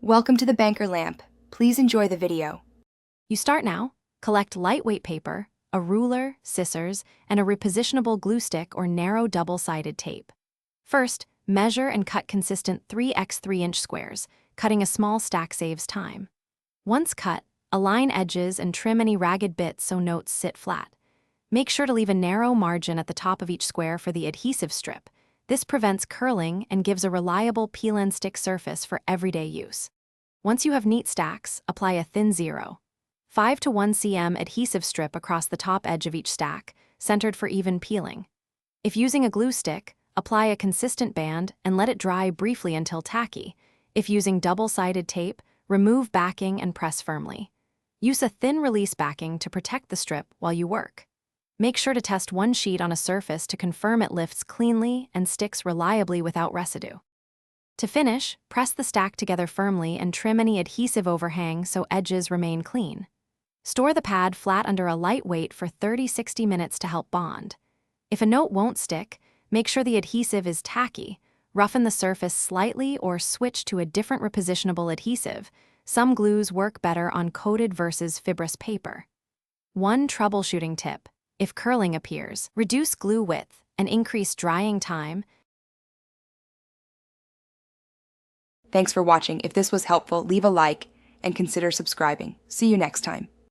Welcome to the banker lamp. Please enjoy the video. You start now. Collect lightweight paper, a ruler, scissors, and a repositionable glue stick or narrow double-sided tape. First, measure and cut consistent 3x 3-inch squares. Cutting a small stack saves time. Once cut, align edges and trim any ragged bits so notes sit flat. Make sure to leave a narrow margin at the top of each square for the adhesive strip. This prevents curling and gives a reliable peel-and-stick surface for everyday use. Once you have neat stacks, apply a thin 0.5 to 1 cm adhesive strip across the top edge of each stack, centered for even peeling. If using a glue stick, apply a consistent band and let it dry briefly until tacky. If using double-sided tape, remove backing and press firmly. Use a thin release backing to protect the strip while you work. Make sure to test one sheet on a surface to confirm it lifts cleanly and sticks reliably without residue. To finish, press the stack together firmly and trim any adhesive overhang so edges remain clean. Store the pad flat under a light weight for 30-60 minutes to help bond. If a note won't stick, make sure the adhesive is tacky. Roughen the surface slightly or switch to a different repositionable adhesive. Some glues work better on coated versus fibrous paper. One troubleshooting tip: if curling appears, reduce glue width and increase drying time. Thanks for watching. If this was helpful, leave a like and consider subscribing. See you next time.